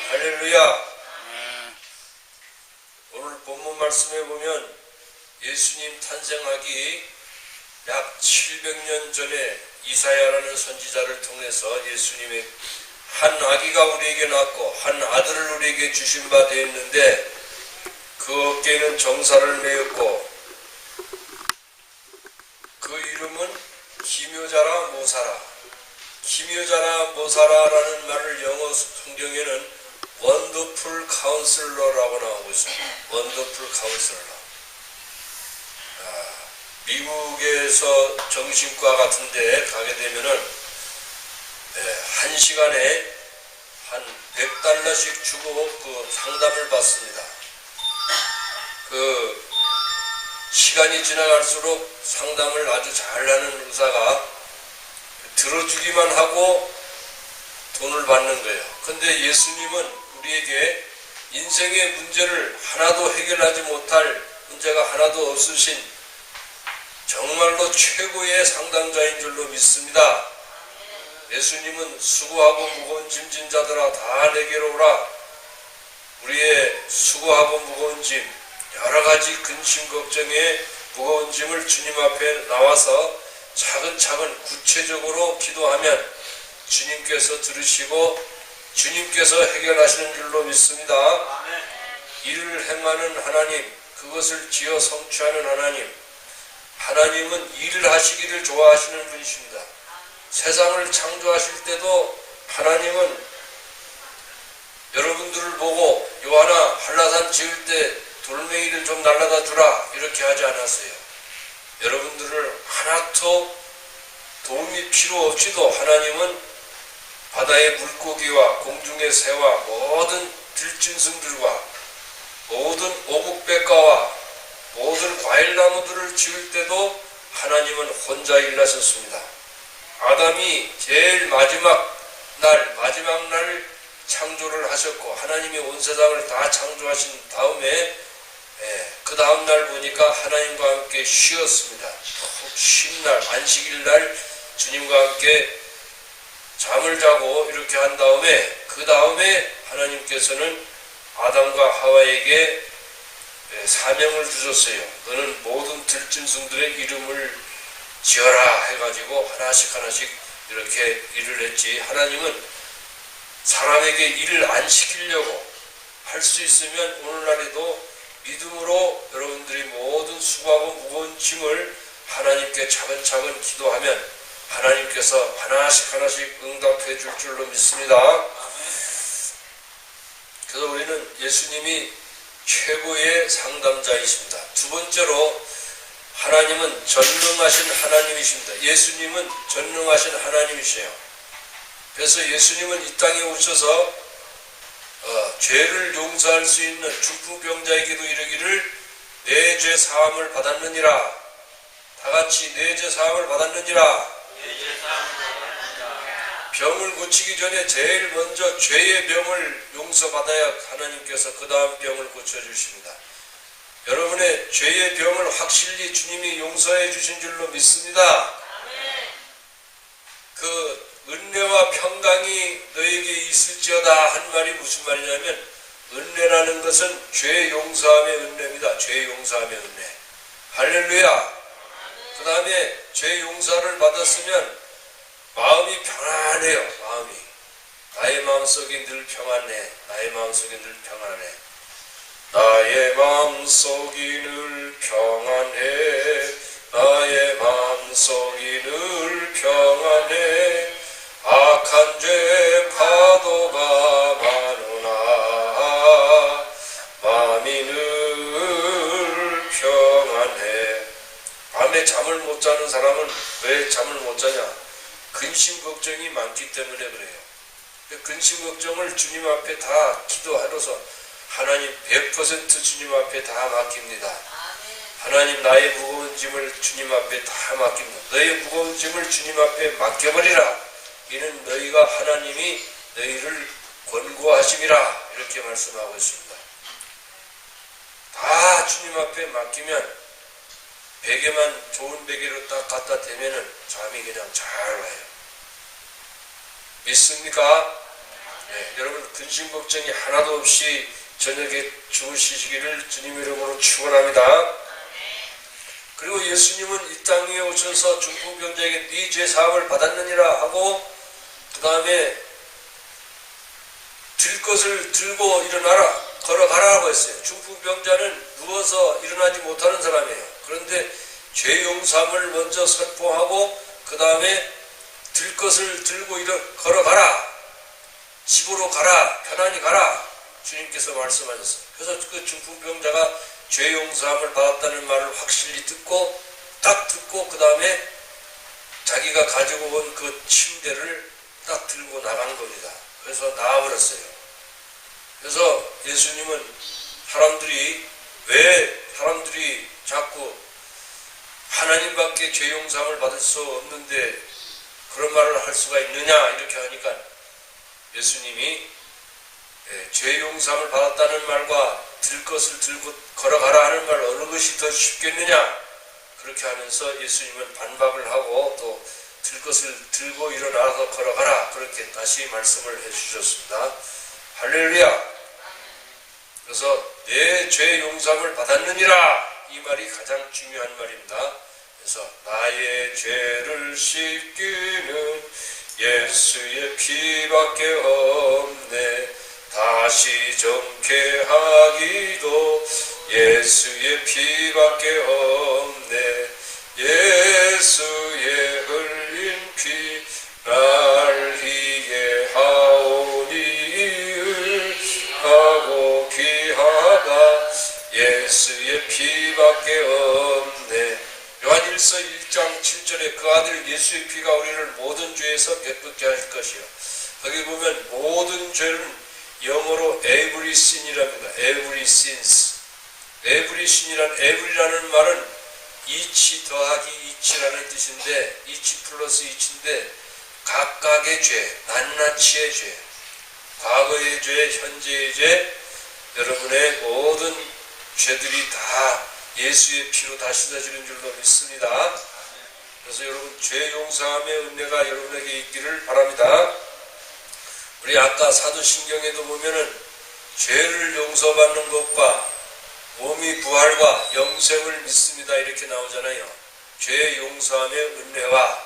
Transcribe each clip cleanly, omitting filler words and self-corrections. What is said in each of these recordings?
할렐루야. 오늘 본문 말씀에 보면 예수님 탄생하기 약 700년 전에 이사야라는 선지자를 통해서 예수님의 한 아기가 우리에게 낳고 한 아들을 우리에게 주신 바 되었는데 그 어깨에는 정사를 메었고 그 이름은 기묘자라 모사라. 기묘자라 모사라라는 말을 영어 성경에는 원더풀 카운슬러라고 나오고 있습니다. 원더풀 카운슬러. 미국에서 정신과 같은 데 가게 되면은 한 시간에 한 $100씩 주고 그 상담을 받습니다. 그 시간이 지나갈수록 상담을 아주 잘하는 의사가 들어주기만 하고 돈을 받는 거예요. 근데 예수님은 우리에게 인생의 문제를 하나도 해결하지 못할 문제가 하나도 없으신 정말로 최고의 상담자인 줄로 믿습니다. 예수님은 수고하고 무거운 짐진 자들아 다 내게로 오라. 우리의 수고하고 무거운 짐, 여러 가지 근심 걱정에 무거운 짐을 주님 앞에 나와서 차근차근 구체적으로 기도하면 주님께서 들으시고 주님께서 해결하시는 줄로 믿습니다. 일을 행하는 하나님, 그것을 지어 성취하는 하나님, 하나님은 일을 하시기를 좋아하시는 분이십니다. 세상을 창조하실 때도 하나님은 여러분들을 보고 요하나 한라산 지을 때 돌멩이를 좀 날라다 주라 이렇게 하지 않았어요. 여러분들을 하나도 도움이 필요 없이도 하나님은 바다의 물고기와 공중의 새와 모든 들짐승들과 모든 오곡백과와 모든 과일나무들을 지을 때도 하나님은 혼자 일하셨습니다. 아담이 제일 마지막 날 창조를 하셨고 하나님이 온 세상을 다 창조하신 다음에 그 다음 날 보니까 하나님과 함께 쉬었습니다. 쉰 날, 안식일 날 주님과 함께 잠을 자고 이렇게 한 다음에 그 다음에 하나님께서는 아담과 하와에게 사명을 주셨어요. 너는 모든 들짐승들의 이름을 지어라 해가지고 하나씩 이렇게 일을 했지. 하나님은 사람에게 일을 안 시키려고 할 수 있으면 오늘날에도 믿음으로 여러분들이 모든 수고하고 무거운 짐을 하나님께 차근차근 기도하면 하나님께서 하나씩 응답해 줄 줄로 믿습니다. 그래서 우리는 예수님이 최고의 상담자이십니다. 두 번째로 하나님은 전능하신 하나님이십니다. 예수님은 전능하신 하나님이세요. 그래서 예수님은 이 땅에 오셔서 죄를 용서할 수 있는 중풍병자에게도 이르기를 내 죄 사함을 받았느니라. 다 같이 내 죄 사함을 받았느니라. 병을 고치기 전에 제일 먼저 죄의 병을 용서받아야 하나님께서 그 다음 병을 고쳐주십니다. 여러분의 죄의 병을 확실히 주님이 용서해 주신 줄로 믿습니다. 그 은혜와 평강이 너에게 있을지어다 한 말이 무슨 말이냐면 은혜라는 것은 죄 용서함의 은혜입니다. 죄 용서함의 은혜. 할렐루야. 그 다음에 죄 용서를 받았으면 마음이 편안해요. 나의 마음속이 늘 평안해. 나의 마음속이 늘 평안해. 나의 마음속이 늘 평안해. 나의 마음속이 늘 평안해. 악한 죄 파도가 많으나 마음이 늘 평안해. 밤에 잠을 못 자는 사람은 왜 잠을 못 자냐? 근심 걱정이 많기 때문에 그래요. 근심 걱정을 주님 앞에 다 기도하러서 하나님 100% 주님 앞에 다 맡깁니다. 하나님 나의 무거운 짐을 주님 앞에 다 맡깁니다. 너의 무거운 짐을 주님 앞에 맡겨버리라. 이는 너희가 하나님이 너희를 권고하심이라 이렇게 말씀하고 있습니다. 다 주님 앞에 맡기면 베개만 좋은 베개로 딱 갖다 대면은 잠이 그냥 잘 와요. 믿습니까? 네, 여러분 근심 걱정이 하나도 없이 저녁에 주무시기를 주님 이름으로 축원합니다. 그리고 예수님은 이 땅 위에 오셔서 중풍병자에게 네 죄 사함을 받았느니라 하고 그 다음에 들 것을 들고 일어나라 걸어가라고 했어요. 중풍병자는 누워서 일어나지 못하는 사람이에요. 그런데 죄 용서함을 먼저 선포하고 그 다음에 들 것을 들고 걸어가라, 집으로 가라, 편안히 가라 주님께서 말씀하셨어요. 그래서 그 중풍병자가 죄 용서함을 받았다는 말을 확실히 듣고 딱 듣고 그 다음에 자기가 가지고 온 그 침대를 딱 들고 나간 겁니다. 그래서 나와버렸어요. 그래서 예수님은 왜 사람들이 자꾸 하나님밖에 죄 용서함을 받을 수 없는데 그런 말을 할 수가 있느냐 이렇게 하니까 예수님이 죄 용서함을 받았다는 말과 들 것을 들고 걸어가라 하는 말 어느 것이 더 쉽겠느냐 그렇게 하면서 예수님은 반박을 하고 또 들 것을 들고 일어나서 걸어가라 그렇게 다시 말씀을 해주셨습니다. 할렐루야. 그래서 내 죄 용서함을 받았느니라 이 말이 가장 중요한 말입니다. 그래서 나의 죄를 씻기는 예수의 피밖에 없네. 다시 정케하기도 예수의 피밖에 없네. 예수의 흘린 피 날 이해하오니 하고 귀하다. 예수의 피밖에 없네. 요한일서 1장 7절에 그 아들 예수의 피가 우리를 모든 죄에서 깨끗게 하실 것이요. 거기 보면 모든 죄는 영어로 every sin이랍니다. every sins. every sin이란 every라는 말은 each 더하기 each라는 뜻인데 each 플러스 each인데 각각의 죄, 낱낱이의 죄, 과거의 죄, 현재의 죄, 여러분의 모든 죄들이 다 예수의 피로 다 씻어지는 줄로 믿습니다. 그래서 여러분 죄 용서함의 은혜가 여러분에게 있기를 바랍니다. 우리 아까 사도신경에도 보면은 죄를 용서받는 것과 몸이 부활과 영생을 믿습니다 이렇게 나오잖아요. 죄 용서함의 은혜와.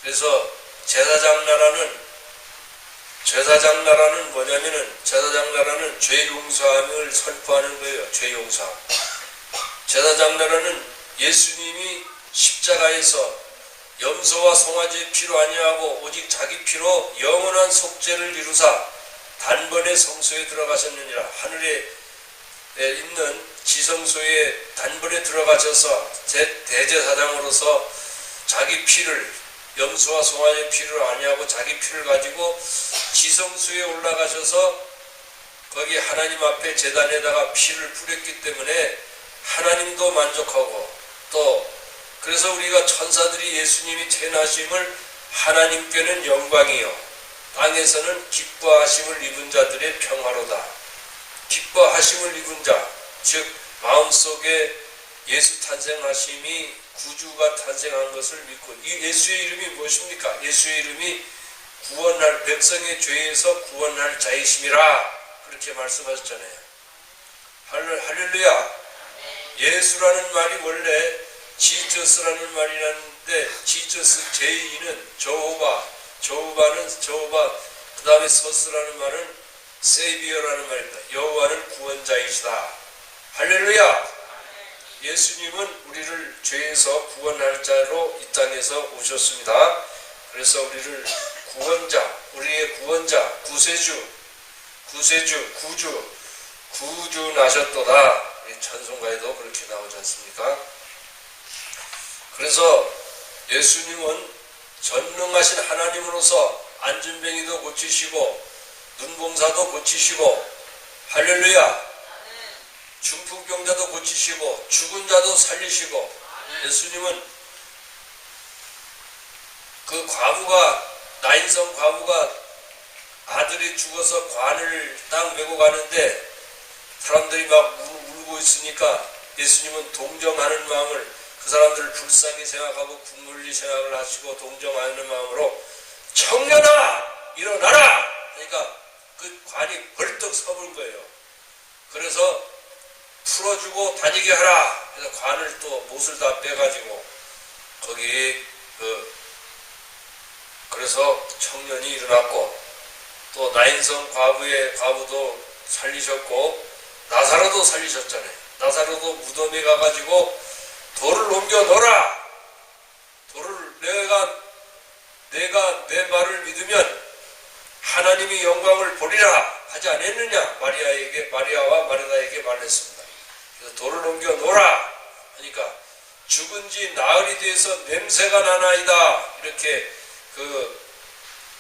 그래서 제사장 나라는 뭐냐면은 제사장 나라는 죄 용서함을 선포하는 거예요. 죄 용서함. 제사장 나라는 예수님이 십자가에서 염소와 송아지의 피로 아니하고 오직 자기 피로 영원한 속죄를 이루사 단번에 성소에 들어가셨느니라. 하늘에 있는 지성소에 단번에 들어가셔서 대제사장으로서 자기 피를 염소와 송아지의 피를 아니하고 자기 피를 가지고 지성소에 올라가셔서 거기 하나님 앞에 제단에다가 피를 뿌렸기 때문에 하나님도 만족하고 또 그래서 우리가 천사들이 예수님이 태어나심을 하나님께는 영광이요 땅에서는 기뻐하심을 입은 자들의 평화로다. 기뻐하심을 입은 자, 즉 마음속에 예수 탄생하심이 구주가 탄생한 것을 믿고 이 예수의 이름이 무엇입니까? 예수의 이름이 구원할 백성의 죄에서 구원할 자이심이라 그렇게 말씀하셨잖아요. 할렐루야. 예수라는 말이 원래 지저스라는 말이라는데 지저스 제이는 저우바는 그 다음에 서스라는 말은 세이비어라는 말입니다. 여호와는 구원자이시다. 할렐루야. 예수님은 우리를 죄에서 구원할 자로 이 땅에서 오셨습니다. 그래서 우리를 구원자, 우리의 구원자, 구주 나셨도다. 찬송가에도 그렇게 나오지 않습니까? 그래서 예수님은 전능하신 하나님으로서 안진뱅이도 고치시고 눈봉사도 고치시고 할렐루야. 중풍병자도 고치시고 죽은 자도 살리시고 예수님은 그 나인성 과부가 아들이 죽어서 관을 땅 메고 가는데 사람들이 막 울고 있으니까 예수님은 동정하는 마음을 그 사람들을 불쌍히 생각하고 국물리 생각을 하시고 동정하는 마음으로 청년아 일어나라. 그러니까 그 관이 벌떡 서본 거예요. 그래서 풀어주고 다니게 하라. 그래서 관을 또 못을 다 빼가지고 거기 그래서 청년이 일어났고, 또 나인성 과부도 살리셨고 나사로도 살리셨잖아요. 나사로도 무덤에 가가지고 돌을 옮겨 놓으라. 돌을 내가 내 말을 믿으면 하나님이 영광을 보리라 하지 않았느냐. 마리아와 마르다에게 말했습니다. 그래서 돌을 옮겨 놓으라 하니까 죽은 지 나흘이 돼서 냄새가 나나이다. 이렇게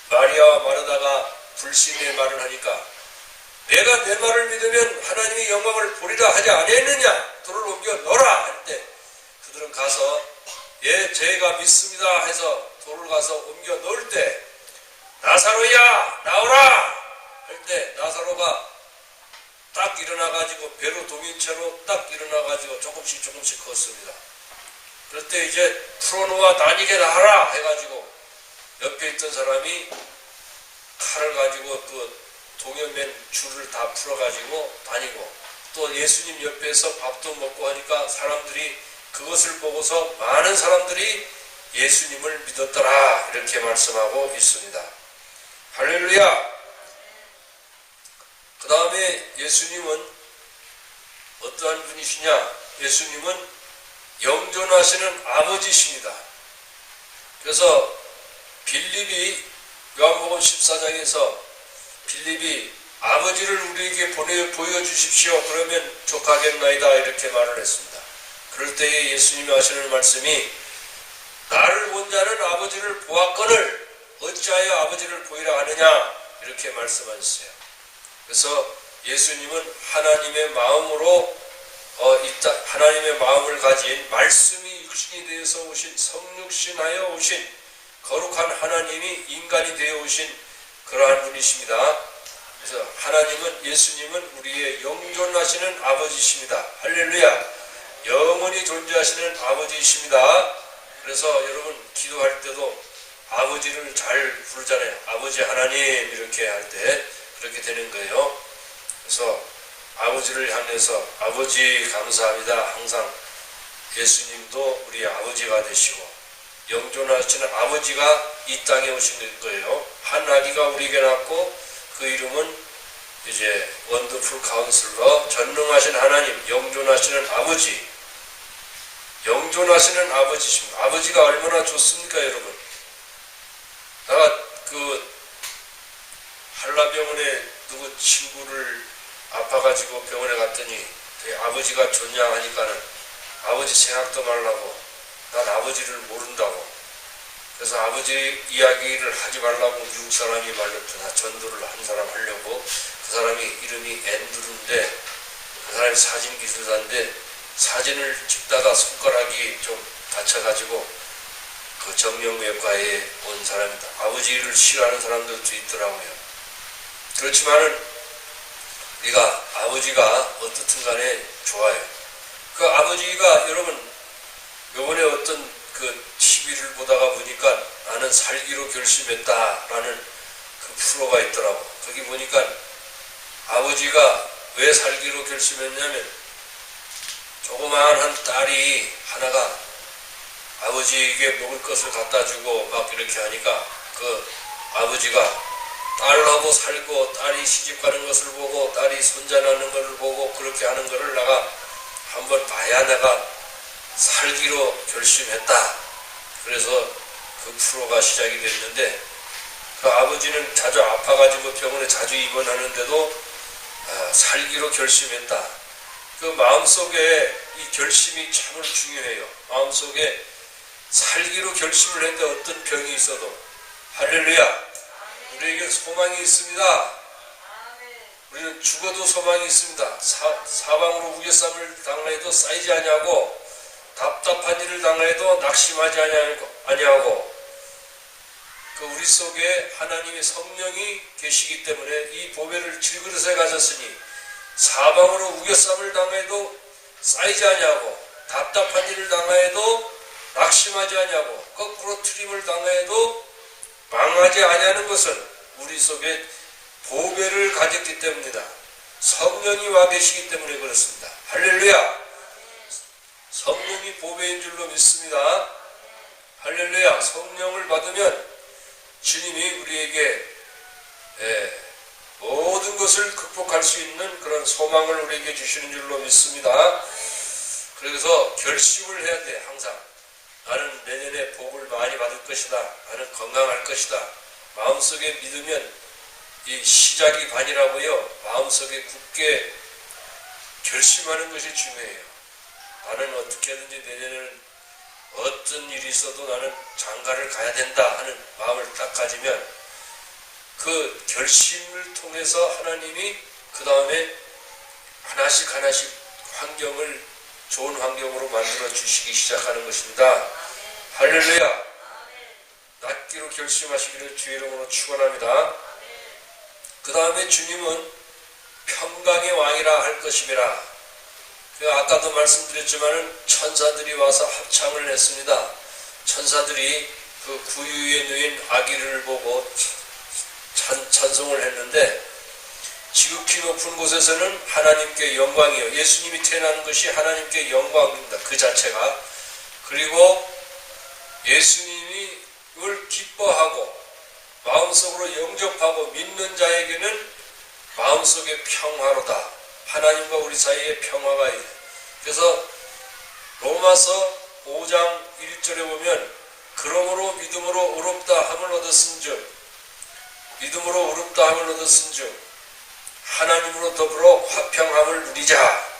마리아와 마르다가 불신의 말을 하니까 내가 내 말을 믿으면 하나님의 영광을 보리라 하지 않았느냐. 돌을 옮겨 놓으라 할 때 그들은 가서 예 제가 믿습니다 해서 돌을 가서 옮겨 놓을 때 나사로야 나오라 할 때 나사로가 딱 일어나가지고 배로 동인채로 딱 일어나가지고 조금씩 걷습니다. 그럴 때 이제 풀어놓아 다니게 하라 해가지고 옆에 있던 사람이 칼을 가지고 그 동여맨 줄을 다 풀어가지고 다니고, 또 예수님 옆에서 밥도 먹고 하니까 사람들이 그것을 보고서 많은 사람들이 예수님을 믿었더라 이렇게 말씀하고 있습니다. 할렐루야. 그 다음에 예수님은 어떠한 분이시냐. 예수님은 영존하시는 아버지십니다. 그래서 빌립이 요한복음 14장에서 빌립이 아버지를 우리에게 보여주십시오. 그러면 족하겠나이다 이렇게 말을 했습니다. 그럴 때에 예수님이 하시는 말씀이 나를 본 자는 아버지를 보았거늘 어찌하여 아버지를 보이라 하느냐 이렇게 말씀하셨어요. 그래서 예수님은 하나님의 마음으로 하나님의 마음을 가진 말씀이 육신이 되어서 오신 성육신하여 오신 거룩한 하나님이 인간이 되어 오신 그러한 분이십니다. 그래서 예수님은 우리의 영존하시는 아버지십니다. 할렐루야. 영원히 존재하시는 아버지이십니다. 그래서 여러분 기도할 때도 아버지를 잘 부르잖아요. 아버지 하나님 이렇게 할 때 그렇게 되는 거예요. 그래서 아버지를 향해서 아버지 감사합니다. 항상 예수님도 우리 아버지가 되시고 영존하시는 아버지가 이 땅에 오신 거예요. 한 아기가 우리에게 낳고 그 이름은 이제 원더풀 카운슬러 전능하신 하나님 영존하시는 아버지, 영존하시는 아버지십니다. 아버지가 얼마나 좋습니까 여러분. 내가 한라병원에 누구 친구를 아파가지고 병원에 갔더니 아버지가 좋냐 하니까는 아버지 생각도 말라고, 난 아버지를 모른다고. 그래서 아버지 이야기를 하지 말라고 미국 사람이 말렸더나 전도를 한 사람 하려고. 그 사람이 이름이 앤드루인데 그 사람이 사진 기술사인데 사진을 찍다가 손가락이 좀 다쳐가지고 그 정형외과에 온 사람입니다. 아버지를 싫어하는 사람들도 있더라고요. 그렇지만은 우리가 아버지가 어떻든 간에 좋아요. 그 아버지가 여러분 요번에 어떤 그 TV를 보다가 보니까 나는 살기로 결심했다라는 그 프로가 있더라고. 거기 보니까 아버지가 왜 살기로 결심했냐면 조그마한 딸이 하나가 아버지에게 먹을 것을 갖다 주고 막 이렇게 하니까 그 아버지가 딸하고 살고 딸이 시집가는 것을 보고 딸이 손자 낳는 것을 보고 그렇게 하는 것을 내가 한번 봐야 내가 살기로 결심했다. 그래서 그 프로가 시작이 됐는데 그 아버지는 자주 아파가지고 병원에 자주 입원하는데도 살기로 결심했다. 그 마음속에 이 결심이 참으로 중요해요. 마음속에 살기로 결심을 했는데 어떤 병이 있어도 할렐루야. 우리에게 소망이 있습니다. 우리는 죽어도 소망이 있습니다. 사방으로 우겨쌈을 당하여도 쌓이지 아니하고 답답한 일을 당하여도 낙심하지 아니하고 그 우리 속에 하나님의 성령이 계시기 때문에 이 보배를 질그릇에 가졌으니 사방으로 우겨쌈을 당해도 쌓이지 아니하고 답답한 일을 당하여도 낙심하지 아니하고 거꾸로 트림을 당하여도 망하지 아니하는 것은 우리 속에 보배를 가졌기 때문이다. 성령이 와 계시기 때문에 그렇습니다. 할렐루야. 성령이 보배인 줄로 믿습니다. 할렐루야. 성령을 받으면 주님이 우리에게 모든 것을 극복할 수 있는 그런 소망을 우리에게 주시는 줄로 믿습니다. 그래서 결심을 해야 돼. 항상 나는 내년에 복을 많이 받을 것이다. 나는 건강할 것이다. 마음속에 믿으면 이 시작이 반이라고요. 마음속에 굳게 결심하는 것이 중요해요. 나는 어떻게든지 내년에는 어떤 일이 있어도 나는 장가를 가야 된다 하는 마음을 딱 가지면 그 결심을 통해서 하나님이 그 다음에 하나씩 환경을 좋은 환경으로 만들어 주시기 시작하는 것입니다. 할렐루야. 낫기로 결심하시기를 주의 이름으로 축원합니다. 그 다음에 주님은 평강의 왕이라 할 것임이라. 아까도 말씀드렸지만은 천사들이 와서 합창을 했습니다. 천사들이 그 구유에 누인 아기를 보고 찬송을 했는데, 지극히 높은 곳에서는 하나님께 영광이요. 예수님이 태어나는 것이 하나님께 영광입니다. 그 자체가. 그리고 예수님을 기뻐하고 마음속으로 영접하고 믿는 자에게는 마음속에 평화로다. 하나님과 우리 사이에 평화가 있다. 그래서 로마서 5장 1절에 보면 그러므로 믿음으로 의롭다 함을 얻었은즉 믿음으로 의롭다 함을 얻었은즉 하나님으로 더불어 화평함을 누리자.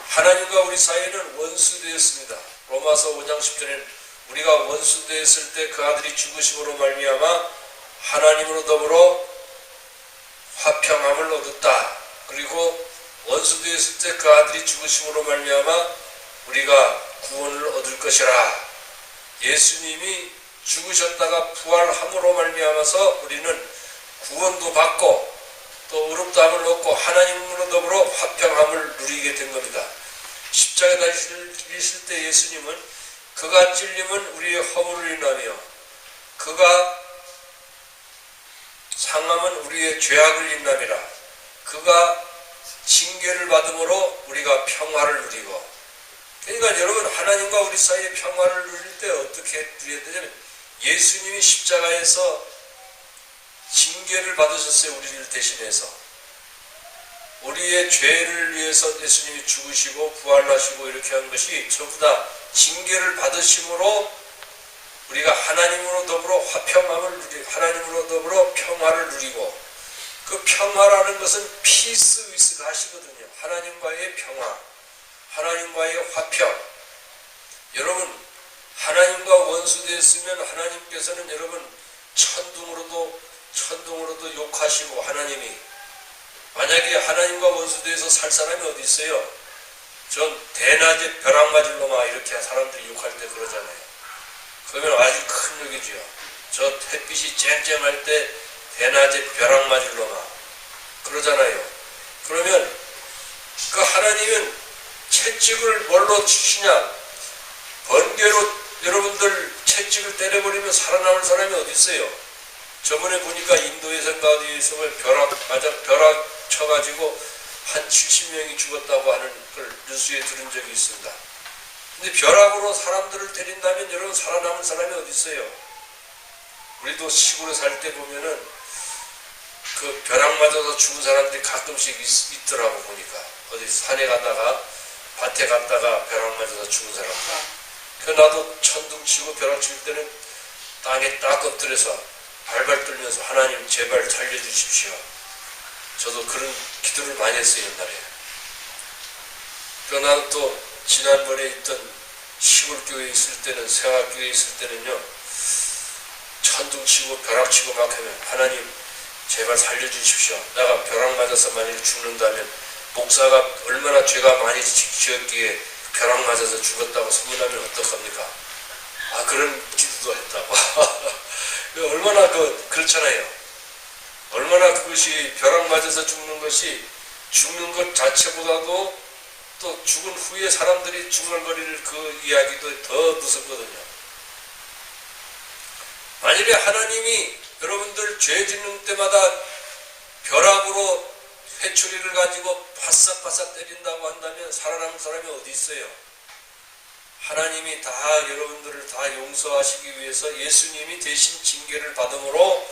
하나님과 우리 사이에는 원수되었습니다. 로마서 5장 10절에는 우리가 원수되었을 때 그 아들이 죽으심으로 말미암아 하나님으로 더불어 화평함을 얻었다. 그리고 원수되었을 때 그 아들이 죽으심으로 말미암아 우리가 구원을 얻을 것이라. 예수님이 죽으셨다가 부활함으로 말미암아서 우리는 구원도 받고 또 의롭다함을 얻고 하나님으로 더불어 화평함을 누리게 된 겁니다. 십자가에 달리실 때 예수님은 그가 찔림은 우리의 허물을 인하며 그가 상함은 우리의 죄악을 인함이라. 그가 징계를 받음으로 우리가 평화를 누리고. 그러니까 여러분, 하나님과 우리 사이에 평화를 누릴 때 어떻게 누려야 되냐면 예수님이 십자가에서 징계를 받으셨어요. 우리를 대신해서. 우리의 죄를 위해서 예수님이 죽으시고 부활하시고 이렇게 한 것이 전부 다 징계를 받으심으로 우리가 하나님으로 더불어 화평함을 누리고 하나님으로 더불어 평화를 누리고, 그 평화라는 것은 피스 위스 가시거든요. 하나님과의 평화, 하나님과의 화평. 여러분, 하나님과 원수되었으면 하나님께서는 여러분 천둥으로도 욕하시고, 하나님이 만약에 하나님과 원수되어서 살 사람이 어디 있어요? 전 대낮에 벼락 맞을 놈아 이렇게 사람들이 욕할 때 그러잖아요. 그러면 아주 큰 욕이지요. 저 햇빛이 쨍쨍할 때 대낮에 벼락 맞을 놈아 그러잖아요. 그러면 그 하나님은 채찍을 뭘로 주시냐? 번개로 여러분들 채찍을 때려버리면 살아남을 사람이 어디 있어요? 저번에 보니까 인도에선가 어디에서 벼락 쳐가지고 한 70명이 죽었다고 하는 걸 뉴스에 들은 적이 있습니다. 근데 벼락으로 사람들을 때린다면 여러분 살아남은 사람이 어디 있어요? 우리도 시골에 살 때 보면은 그 벼락 맞아서 죽은 사람들이 가끔씩 있더라고. 보니까 어디 산에 가다가 밭에 갔다가 벼락 맞아서 죽은 사람들. 그 나도 천둥 치고 벼락 칠 때는 땅에 딱 엎드려서 발발 떨면서 하나님 제발 살려주십시오. 저도 그런 기도를 많이 했어요, 옛날에. 그러나 나도 또 지난번에 있던 시골교회에 있을 때는, 생활교회에 있을 때는요, 천둥 치고 벼락 치고 막 하면 하나님 제발 살려주십시오. 내가 벼락 맞아서 만약에 죽는다면 목사가 얼마나 죄가 많이 지었기에 벼락 맞아서 죽었다고 소문나면 어떡합니까? 아, 그런 기도도 했다고. 얼마나 그렇잖아요. 얼마나 그것이 벼락 맞아서 죽는 것이 죽는 것 자체보다도 또 죽은 후에 사람들이 중얼거릴 그 이야기도 더 무섭거든요. 만일에 하나님이 여러분들 죄 짓는 때마다 벼락으로 회초리를 가지고 바싹바싹 때린다고 한다면 살아남은 사람이 어디 있어요? 하나님이 다 여러분들을 다 용서하시기 위해서 예수님이 대신 징계를 받음으로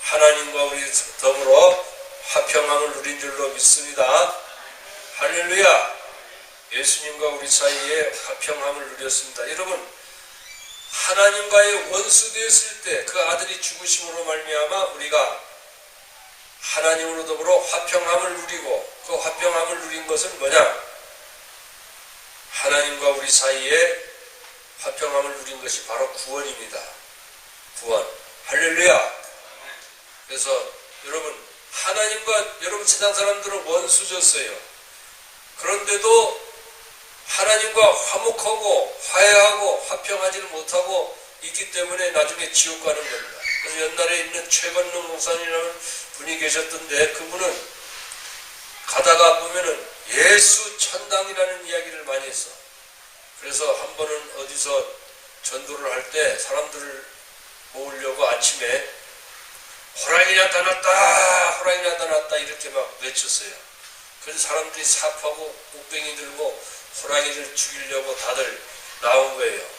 하나님과 우리 더불어 화평함을 누린 줄로 믿습니다. 할렐루야. 예수님과 우리 사이에 화평함을 누렸습니다. 여러분, 하나님과의 원수 되었을 때 그 아들이 죽으심으로 말미암아 우리가 하나님으로 더불어 화평함을 누리고, 그 화평함을 누린 것은 뭐냐? 하나님과 우리 사이에 화평함을 누린 것이 바로 구원입니다. 구원. 할렐루야. 그래서 여러분, 하나님과 여러분 세상 사람들은 원수졌어요. 그런데도 하나님과 화목하고 화해하고 화평하지를 못하고 있기 때문에 나중에 지옥 가는 겁니다. 그래서 옛날에 있는 최건능 목사님이라는 분이 계셨던데, 그분은 가다가 보면은 예수 천당이라는 이야기를 많이 했어. 그래서 한 번은 어디서 전도를 할 때 사람들을 모으려고 아침에 호랑이 나타났다, 호랑이 나타났다 이렇게 막 외쳤어요. 그래서 사람들이 삽하고 옥뱅이 들고 호랑이를 죽이려고 다들 나온 거예요.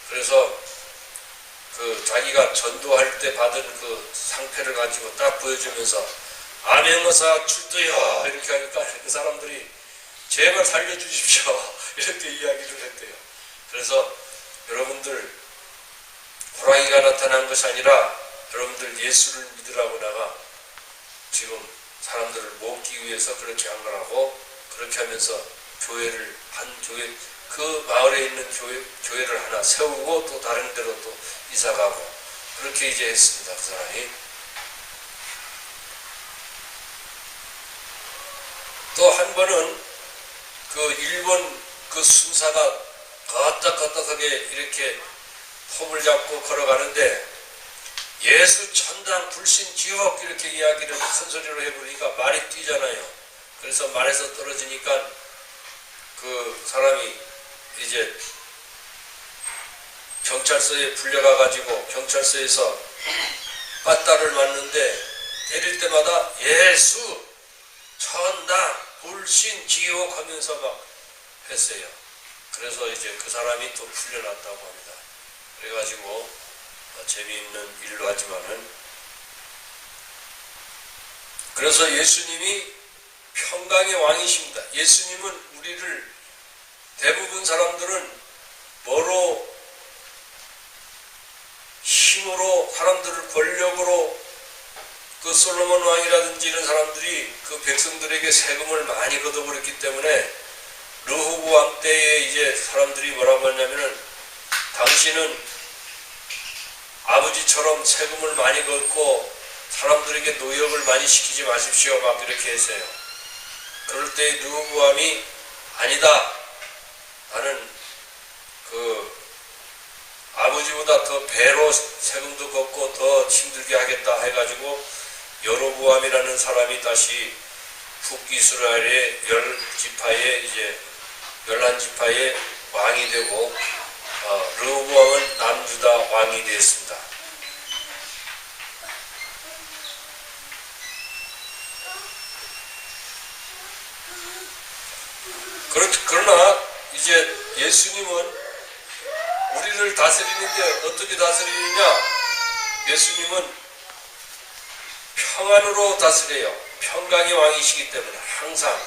그래서 그 자기가 전도할 때 받은 그 상패를 가지고 딱 보여주면서 암행어사 출두요 이렇게 하니까 그 사람들이 제발 살려주십시오 이렇게 이야기를 했대요. 그래서 여러분들, 호랑이가 나타난 것이 아니라 여러분들 예수를 믿으라고다가 지금 사람들을 모으기 위해서 그렇게 한 거라고, 그렇게 하면서 교회를 한 교회, 그 마을에 있는 교회를 하나 세우고 또 다른 데로 또 이사가고 그렇게 이제 했습니다. 그 사람이. 또 한 번은 그 일본 그 순사가 까딱까딱하게 이렇게 폼을 잡고 걸어가는데 예수 천당 불신 지옥 이렇게 이야기를 큰 소리로 해보니까 말이 뛰잖아요. 그래서 말에서 떨어지니까 그 사람이 이제 경찰서에 불려가가지고 경찰서에서 빠따를 맞는데 때릴 때마다 예수 천당 불신 지옥 하면서 막 했어요. 그래서 이제 그 사람이 또 풀려났다고 합니다. 그래가지고 재미있는 일로 하지만은, 그래서 예수님이 평강의 왕이십니다. 예수님은 우리를, 대부분 사람들은 뭐로, 힘으로, 사람들을 권력으로, 그 솔로몬 왕이라든지 이런 사람들이 그 백성들에게 세금을 많이 걷어버렸기 때문에 르호보암 때에 이제 사람들이 뭐라고 하냐면은 당신은 아버지처럼 세금을 많이 걷고 사람들에게 노역을 많이 시키지 마십시오 막 이렇게 했어요. 그럴 때 르호보암이 아니다, 나는 그 아버지보다 더 배로 세금도 걷고 더 힘들게 하겠다 해가지고 여로보암이라는 사람이 다시 북이스라엘의 10지파의 이제 11지파의 왕이 되고 르호보암은 남유다 왕이 되었습니다. 그러나 이제 예수님은 우리를 다스리는데 어떻게 다스리느냐? 예수님은 평안으로 다스려요. 평강의 왕이시기 때문에 항상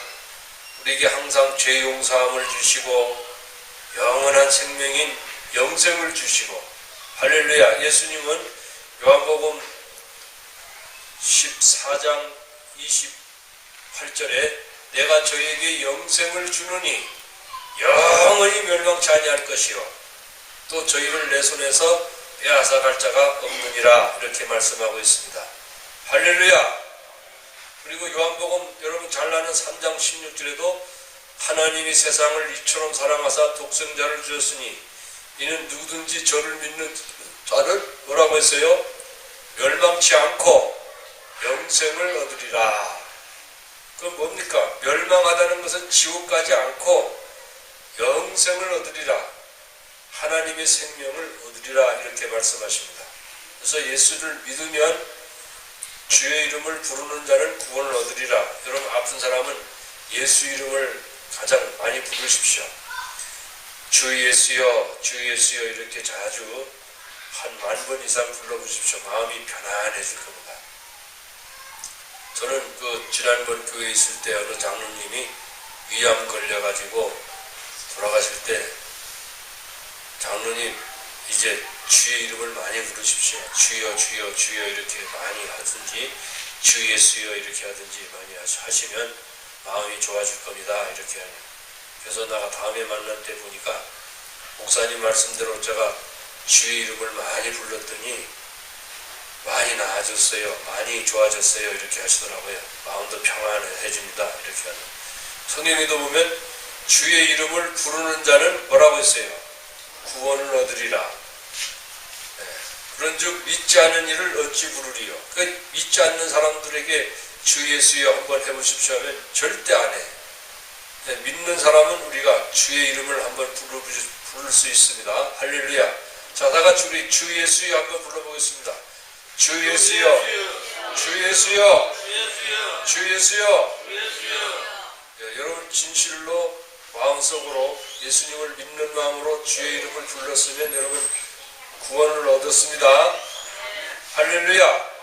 우리에게 항상 죄 용서함을 주시고 영원한 생명인 영생을 주시고, 할렐루야. 예수님은 요한복음 14장 28절에 내가 저에게 영생을 주느니 영원히 멸망치 아니할 것이요 또 저희를 내 손에서 빼앗아 갈 자가 없느니라 이렇게 말씀하고 있습니다. 할렐루야. 그리고 요한복음 여러분 잘 아는 3장 16절에도 하나님이 세상을 이처럼 사랑하사 독생자를 주셨으니 이는 누구든지 저를 믿는 자를 뭐라고 했어요? 멸망치 않고 영생을 얻으리라. 그건 뭡니까? 멸망하다는 것은 지옥 가지 않고 영생을 얻으리라, 하나님의 생명을 얻으리라 이렇게 말씀하십니다. 그래서 예수를 믿으면 주의 이름을 부르는 자는 구원을 얻으리라. 여러분 아픈 사람은 예수 이름을 가장 많이 부르십시오. 주 예수여 주 예수여 이렇게 자주 한 10,000번 이상 불러보십시오. 마음이 편안해질 겁니다. 저는 지난번 교회에 있을 때 어느 장로님이 위암 걸려가지고 돌아가실 때 장로님 이제 주의 이름을 많이 부르십시오. 주여 주여 주여 이렇게 많이 하든지 주 예수여 이렇게 하든지 많이 하시면 마음이 좋아질 겁니다. 이렇게 하니. 그래서 내가 다음에 만날 때 보니까 목사님 말씀대로 제가 주의 이름을 많이 불렀더니 많이 나아졌어요. 많이 좋아졌어요. 이렇게 하시더라고요. 마음도 평안해집니다. 이렇게 하는. 성경에도 보면 주의 이름을 부르는 자는 뭐라고 했어요? 구원을 얻으리라. 그런즉 믿지 않는 이를 어찌 부르리요. 믿지 않는 사람들에게 주 예수여 한번 해보십시오 하면 절대 안 해. 믿는 사람은 우리가 주의 이름을 한번 부를 수 있습니다. 할렐루야. 자, 다 같이 우리 주 예수여 한번 불러보겠습니다. 주 예수여, 주 예수여, 주 예수여. 여러분 진실로 마음속으로 예수님을 믿는 마음으로 주의 이름을 불렀으면 여러분 구원을 얻었습니다. 할렐루야.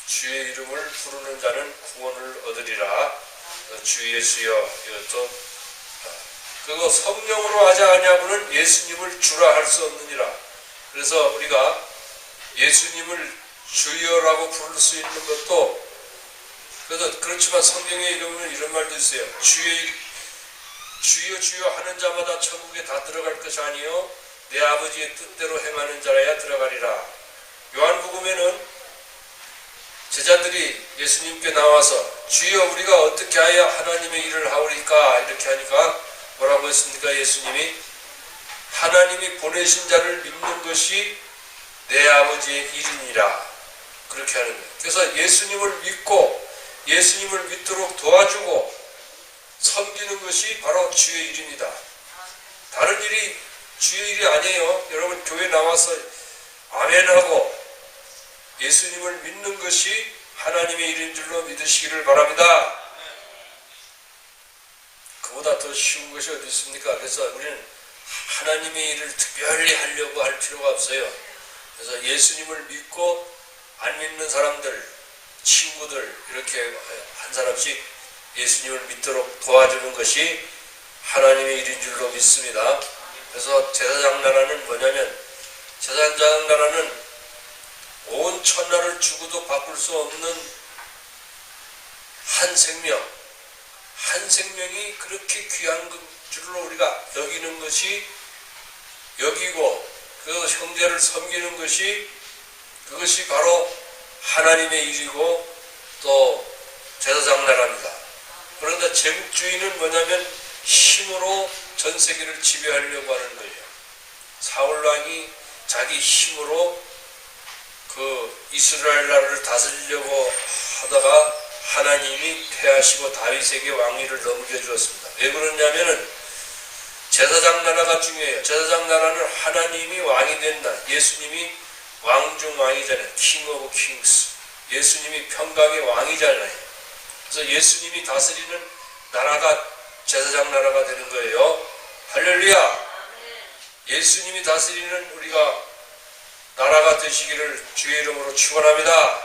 주의 이름을 부르는 자는 구원을 얻으리라. 주 예수여. 이것도 그거 성령으로 하지 아니하고는 예수님을 주라 할 수 없느니라. 그래서 우리가 예수님을 주여라고 부를 수 있는 것도 그래서 그렇지만 성경에 이런 말도 있어요. 주여 주여 하는 자마다 천국에 다 들어갈 것이 아니요 내 아버지의 뜻대로 행하는 자라야 들어가리라. 요한복음에는 제자들이 예수님께 나와서 주여 우리가 어떻게 하여 하나님의 일을 하오리까 이렇게 하니까 뭐라고 했습니까? 예수님이 하나님이 보내신 자를 믿는 것이 내 아버지의 일이니라. 그렇게 하는 거예요. 그래서 예수님을 믿고 예수님을 믿도록 도와주고 섬기는 것이 바로 주의 일입니다. 다른 일이 주의 일이 아니에요. 여러분 교회 나와서 아멘하고 예수님을 믿는 것이 하나님의 일인 줄로 믿으시기를 바랍니다. 그보다 더 쉬운 것이 어디 있습니까? 그래서 우리는 하나님의 일을 특별히 하려고 할 필요가 없어요. 그래서 예수님을 믿고 안 믿는 사람들, 친구들 이렇게 한 사람씩 예수님을 믿도록 도와주는 것이 하나님의 일인 줄로 믿습니다. 그래서 제사장 나라는 뭐냐면 제사장 나라는 온 천하를 주고도 바꿀 수 없는 한 생명이 그렇게 귀한 줄로 우리가 여기는 것이 여기고 그 형제를 섬기는 것이 그것이 바로 하나님의 일이고 또 제사장 나라입니다. 그런데 제국주의는 뭐냐면 힘으로 전 세계를 지배하려고 하는 거예요. 사울왕이 자기 힘으로 그 이스라엘 나라를 다스리려고 하다가 하나님이 패하시고 다윗에게 왕위를 넘겨주었습니다. 왜 그러냐면은 제사장 나라가 중요해요. 제사장 나라는 하나님이 왕이 된다. 예수님이 왕 중 왕이잖아요. 킹 오브 킹스. 예수님이 평강의 왕이잖아요. 그래서 예수님이 다스리는 나라가 제사장 나라가 되는 거예요. 할렐루야. 예수님이 다스리는 우리가 나라가 되시기를 주의 이름으로 축원합니다.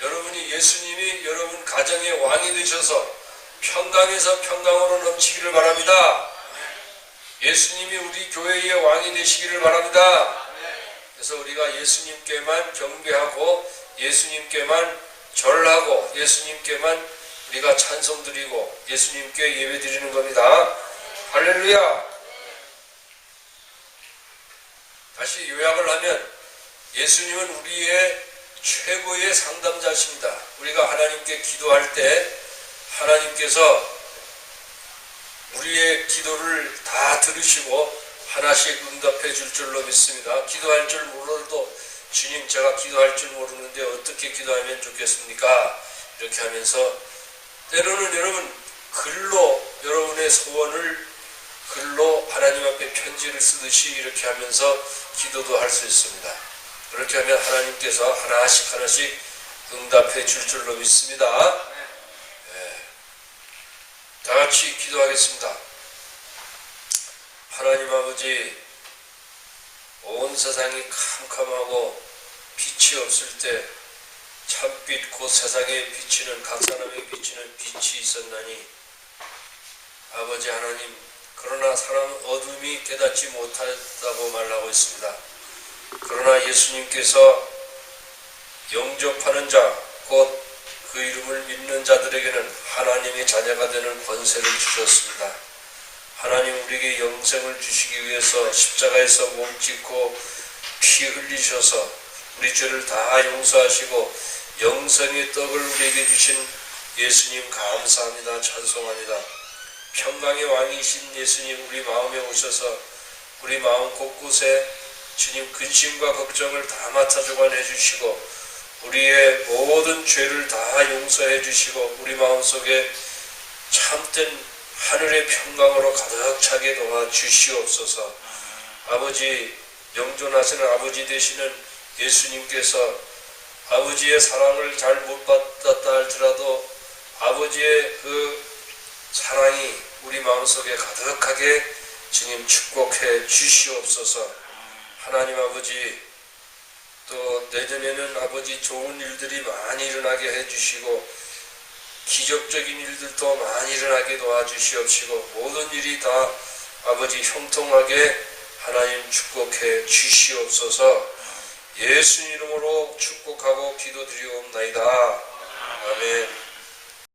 여러분이 예수님이 여러분 가정의 왕이 되셔서 평강에서 평강으로 넘치기를 바랍니다. 예수님이 우리 교회의 왕이 되시기를 바랍니다. 그래서 우리가 예수님께만 경배하고 예수님께만 절하고 예수님께만 우리가 찬송 드리고 예수님께 예배 드리는 겁니다. 할렐루야. 다시 요약을 하면 예수님은 우리의 최고의 상담자십니다. 우리가 하나님께 기도할 때 하나님께서 우리의 기도를 다 들으시고 하나씩 응답해 줄 줄로 믿습니다. 기도할 줄 몰라도 주님 제가 기도할 줄 모르는데 어떻게 기도하면 좋겠습니까? 이렇게 하면서 때로는 여러분 글로 여러분의 소원을 글로 하나님 앞에 편지를 쓰듯이 이렇게 하면서 기도도 할 수 있습니다. 그렇게 하면 하나님께서 하나씩 하나씩 응답해 줄 줄로 믿습니다. 다 같이 기도하겠습니다. 하나님 아버지, 온 세상이 캄캄하고 빛이 없을 때 참빛 곧 세상에 비치는 각 사람에 비치는 빛이 있었나니 아버지 하나님, 그러나 사람 어둠이 깨닫지 못하다고 말하고 있습니다. 그러나 예수님께서 영접하는 자, 곧 그 이름을 믿는 자들에게는 하나님의 자녀가 되는 권세를 주셨습니다. 하나님, 우리에게 영생을 주시기 위해서 십자가에서 몸짓고 피 흘리셔서 우리 죄를 다 용서하시고 영생의 떡을 우리에게 주신 예수님 감사합니다. 찬송합니다. 평강의 왕이신 예수님, 우리 마음에 오셔서 우리 마음 곳곳에 주님 근심과 걱정을 다 맡아주관 해주시고 우리의 모든 죄를 다 용서해 주시고 우리 마음속에 참된 하늘의 평강으로 가득 차게 도와주시옵소서. 아버지, 영존하시는 아버지 되시는 예수님께서 아버지의 사랑을 잘 못 받았다 할지라도 아버지의 그 사랑이 우리 마음속에 가득하게 주님 축복해 주시옵소서. 하나님 아버지, 또 내년에는 아버지 좋은 일들이 많이 일어나게 해주시고 기적적인 일들도 많이 일어나게 도와주시옵시고 모든 일이 다 아버지 형통하게 하나님 축복해 주시옵소서. 예수 이름으로 축복하고 기도드리옵나이다. 아멘.